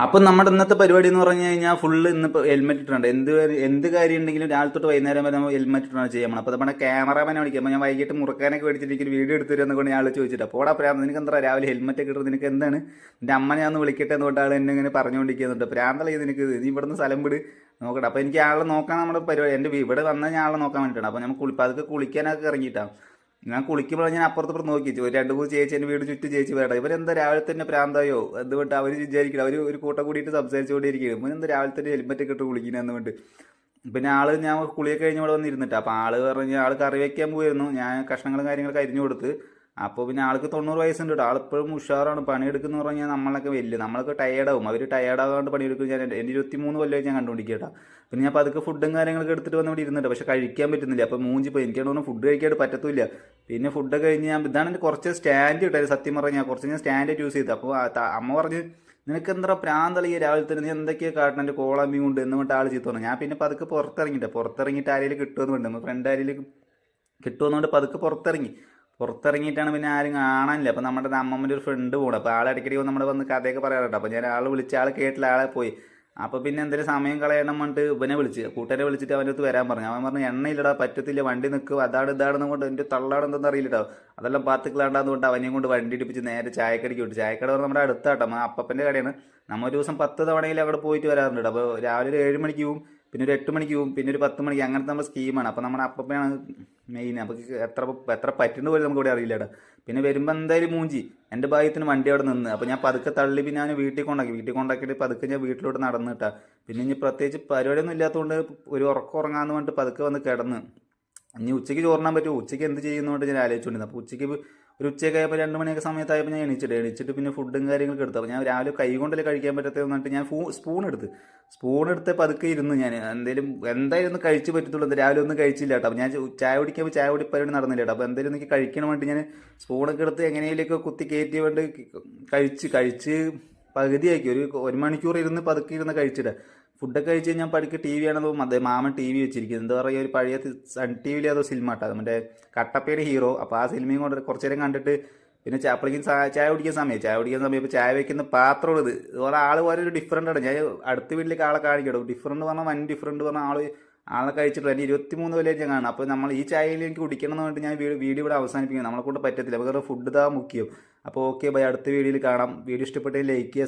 അപ്പം നമ്മുടെ ഇന്നത്തെ പരിപാടി എന്ന് പറഞ്ഞു കഴിഞ്ഞാൽ ഫുള്ള് ഇന്നിപ്പോൾ ഹെൽമെറ്റ് ഇട്ടുണ്ട്. എന്ത് കാര്യം ഉണ്ടെങ്കിലും രാവിലെ തൊട്ട് വൈകുന്നേരം വരെ നമ്മൾ ഹെൽമെറ്റ് ഇട്ടാണ് ചെയ്യാൻ പോകണം. അപ്പോൾ നമ്മുടെ ക്യാമറാമാനെ വിളിക്കാം. അപ്പോൾ ഞാൻ വൈകിട്ട് മുറുക്കാനൊക്കെ മേടിച്ചിട്ട് എനിക്ക് ഒരു വീഡിയോ എടുത്തു തരുമെന്ന് കൊണ്ട് ഞാൻ ചോദിച്ചിട്ട് അപ്പോൾ പ്രാന്ത് നിനക്ക് എന്താ രാവിലെ ഹെൽമെറ്റ് ഒക്കെ ഇടുന്നത്, നിനക്ക് എന്താണ് എൻ്റെ അമ്മ ഞാൻ ഒന്ന് വിളിക്കട്ടെ എന്നുകൊണ്ട് ആൾ എന്നെ ഇങ്ങനെ പറഞ്ഞുകൊണ്ടിരിക്കുന്നുണ്ട്. പ്രാന്തളേ നിനക്ക്, നീ ഇവിടുന്ന് സ്ഥലം വിട് നോക്കട്ടെ. അപ്പോൾ എനിക്ക് ആളെ നോക്കാൻ നമ്മുടെ പരിപാടി, എൻ്റെ ഇവിടെ വന്നാൽ ഞാൻ ആളെ നോക്കാൻ വേണ്ടിയിട്ടാണ്. അപ്പോൾ നമ്മൾ അതൊക്കെ കുളിക്കാനൊക്കെ ഇറങ്ങിയിട്ടാണ്. ഞാൻ കുളിക്കുമ്പോൾ ഞാൻ അപ്പുറത്തപ്പുറത്ത് നോക്കി ഒരു രണ്ട് മൂന്ന് ചേച്ചി എൻ്റെ വീട് ചുറ്റും ചേച്ചി വേണ്ട. ഇവരെന്താ രാവിലെ തന്നെ പ്രാന്തായോ എന്തുകൊണ്ട് അവർ വിചാരിക്കണം, അവർ ഒരു കൂട്ടം കൂടിയിട്ട് സംസാരിച്ചുകൊണ്ടിരിക്കുകയും ഇവനെന്താ രാവിലെ തന്നെ ഹെൽമെറ്റ് ഒക്കെ ഇട്ട് കുളിക്കുന്നത് വേണ്ടി. പിന്നെ ഞാൻ കുളിയൊക്കെ കഴിഞ്ഞ് ഇവിടെ വന്നിരുന്നിട്ട് അപ്പോൾ ആള് പറഞ്ഞ് ആൾ കറി വയ്ക്കാൻ പോയിരുന്നു. ഞാൻ കഷ്ണങ്ങളും കാര്യങ്ങളൊക്കെ അരിഞ്ഞു കൊടുത്ത്. അപ്പോൾ പിന്നെ ആൾക്ക് 90 വയസ്സുണ്ട് കേട്ടോ. ആളിപ്പോഴും ഉഷാറാണ്. പണിയെടുക്കുന്ന പറഞ്ഞാൽ നമ്മളൊക്കെ വലിയ നമ്മളൊക്കെ ടയേർഡാവും. അവർ ടയേർഡാകാണ്ട് പണിയെടുക്കും. എൻ്റെ 23 കൊല്ലമായി ഞാൻ കണ്ടുപിടിക്കുക കേട്ടോ. പിന്നെ ഞാൻ പതുക്കെ ഫുഡും കാര്യങ്ങളൊക്കെ എടുത്തിട്ട് വന്ന് ഇവിടെ ഇരുന്നിട്ട് പക്ഷെ കഴിക്കാൻ പറ്റുന്നില്ല. അപ്പോൾ മൂഞ്ചിപ്പോൾ എനിക്കാണ് തോന്നുന്നു ഫുഡ് കഴിക്കാണ്ട് പറ്റത്തില്ല. പിന്നെ ഫുഡൊക്കെ കഴിഞ്ഞ് ഞാൻ ഇതാണ് എൻ്റെ കുറച്ച് സ്റ്റാൻഡ് കിട്ടായിരുന്നു. സത്യം പറഞ്ഞാൽ കുറച്ച് ഞാൻ സ്റ്റാൻഡ് യൂസ് ചെയ്തു. അപ്പോൾ അമ്മ പറഞ്ഞ് നിനക്ക് എന്താ പ്രാന്തളിയ രാവിലെ തന്നെ നീ എന്തൊക്കെയാണ് കാട്ടണം, എൻ്റെ കോളാമ്പി കൊണ്ട് എന്ന് പറഞ്ഞിട്ട് ആൾ ചീത്ത പറഞ്ഞു. ഞാൻ പിന്നെ പതുക്കെ പുറത്തിറങ്ങിയിട്ട് ആരെങ്കിലും കിട്ടുമെന്ന് വേണ്ട, നമ്മൾ ഫ്രണ്ട് ആരെങ്കിലും കിട്ടുമെന്നുകൊണ്ട് പതുക്കെ പുറത്തിറങ്ങിയിട്ടാണ്. പിന്നെ ആരും കാണാനില്ല. അപ്പോൾ നമ്മുടെ അമ്മമ്മൻ്റെ ഒരു ഫ്രണ്ട് പോകണം. അപ്പോൾ ആൾ ഇടയ്ക്കിടയ്ക്ക് നമ്മുടെ വന്ന് കഥയൊക്കെ പറയാറുണ്ട്. അപ്പോൾ ഞാൻ ആൾ വിളിച്ച ആൾ കേട്ടില്ല, ആളെ പോയി. അപ്പോൾ പിന്നെ എന്തെങ്കിലും സമയം കളയണം പറഞ്ഞിട്ട് ഇവനെ കൂട്ടുകാരെ വിളിച്ചിട്ട് അവൻ്റെ അടുത്ത് വരാൻ പറഞ്ഞു. അവൻ പറഞ്ഞു എണ്ണയില്ലടാ, പറ്റത്തില്ല, വണ്ടി നിൽക്കും, ഇതാണെന്ന് കൊണ്ട് എൻ്റെ തള്ളാടെന്തെന്ന് അറിയില്ലട്ടോ, അതെല്ലാം പാത്തുക്കളാണ്ടാന്ന് കൊണ്ട് അവനെയും കൊണ്ട് വണ്ടി ഇടിപ്പിച്ച് നേരെ ചായക്കടയ്ക്ക് വിട്ടു. ചായക്കട പറഞ്ഞാൽ നമ്മുടെ അടുത്താട്ടോ, അപ്പൻ്റെ കടയാണ്. നമ്മൾ ഒരു ദിവസം 10 തവണയിൽ അവിടെ പോയിട്ട് വരാറുണ്ട്. അപ്പോൾ രാവിലെ ഒരു 7 മണിക്ക് പോവും, പിന്നെ ഒരു 8 മണിക്ക് പോവും, പിന്നെ ഒരു 10 മണിക്ക്, അങ്ങനത്തെ നമ്മുടെ സ്കീമാണ്. അപ്പോൾ നമ്മുടെ അപ്പയാണ് മെയിൻ. അപ്പോൾ എത്ര പറ്റുന്ന പോലും നമുക്ക് ഇവിടെ അറിയില്ല കേട്ടോ. പിന്നെ വരുമ്പോൾ എന്തായാലും മൂഞ്ചി എൻ്റെ ഭാഗ്യത്തിന് വണ്ടി അവിടെ നിന്ന്. അപ്പോൾ ഞാൻ പതുക്കെ തള്ളി പിന്നെ ഞാൻ വീട്ടിൽ കൊണ്ടാക്കിയിട്ട് പതുക്കെ ഞാൻ വീട്ടിലോട്ട് നടന്നിട്ടാ. പിന്നെ ഇനി പ്രത്യേകിച്ച് പരിപാടിയൊന്നും ഇല്ലാത്തതുകൊണ്ട് ഒരു ഉറങ്ങാമെന്ന് പറഞ്ഞിട്ട് പതുക്കെ വന്ന് കിടന്ന്. ഇനി ഉച്ചയ്ക്ക് ചോറിനാൻ പറ്റുമോ, ഉച്ചയ്ക്ക് എന്ത് ചെയ്യുന്നതുകൊണ്ട് ഞാൻ ആലോചിച്ചുകൊണ്ടിരുന്നു. അപ്പോൾ ഉച്ചയ്ക്ക് ഒരു ഉച്ചയൊക്കെ ആയപ്പോൾ 2 മണിയൊക്കെ സമയത്തായപ്പോൾ ഞാൻ എണീച്ചിട്ട് പിന്നെ ഫുഡും കാര്യങ്ങളൊക്കെ എടുത്തു. അപ്പോൾ ഞാൻ രാവിലെ കൈ കൊണ്ടല്ലേ കഴിക്കാൻ പറ്റത്തത് എന്നിട്ട് ഞാൻ സ്പൂൺ എടുത്ത് പതുക്കെ ഇരുന്ന് ഞാൻ എന്തായാലും ഒന്ന് കഴിച്ച് പറ്റത്തുള്ളൂ. രാവിലെ ഒന്നും കഴിച്ചില്ല കേട്ടോ. അപ്പോൾ ഞാൻ ചായ കുടി പരിപാടി നടന്നില്ല കേട്ടോ. അപ്പോൾ എന്തായാലും എനിക്ക് കഴിക്കണം വേണ്ടി ഞാൻ സ്പൂണൊക്കെ എടുത്ത് എങ്ങനെയൊക്കെ കുത്തി കയറ്റി വേണ്ടി കഴിച്ച് പകുതിയാക്കി. ഒരു മണിക്കൂർ ഇരുന്ന് പതുക്കെ ഇരുന്ന് കഴിച്ചിട്ട് ഫുഡൊക്കെ കഴിച്ച് കഴിഞ്ഞാൽ പതുക്കെ ടി വി ആണെന്നോ മാമൻ ടി വി വെച്ചിരിക്കുന്നത്. എന്താ പറയുക, ഒരു പഴയ സൺ ടി വിയിൽ അതോ സിനിമ കേട്ടോ, മറ്റേ കട്ടപ്പയുടെ ഹീറോ. അപ്പോൾ ആ സിനിമയും കൊണ്ട് കുറച്ച് നേരം കണ്ടിട്ട് പിന്നെ അപ്പോഴേക്കും ചായ കുടിക്കാൻ സമയം ഇപ്പോൾ ചായ വയ്ക്കുന്ന പാത്രമുള്ളത് ആൾ പോലെ ഒരു ഡിഫറൻ്റ് ആണ്. ഞാൻ അടുത്ത വീട്ടിലേക്ക് ആളെ കാണിക്കട്ടോ. ഡിഫറൻറ്റ് പറഞ്ഞാൽ വൻ ഡിഫറൻറ്റ് പറഞ്ഞാൽ ആളെ കഴിച്ചിട്ടില്ല. എൻ്റെ 23 കൊല്ലം ഞാൻ കാണും. അപ്പോൾ നമ്മൾ ഈ ചായയിൽ എനിക്ക് കുടിക്കണം എന്ന് പറഞ്ഞിട്ട് ഞാൻ വീഡിയോ ഇവിടെ അവസാനിപ്പിക്കുന്നത് നമ്മളെ കൊണ്ട് പറ്റത്തില്ല. വേറെ ഫുഡ് മുഖ്യം. അപ്പോൾ ഓക്കെ ബൈ, അടുത്ത വീഡിയോയിൽ കാണാം. വീഡിയോ ഇഷ്ടപ്പെട്ടെങ്കിൽ ലൈക്ക് ചെയ്യുക.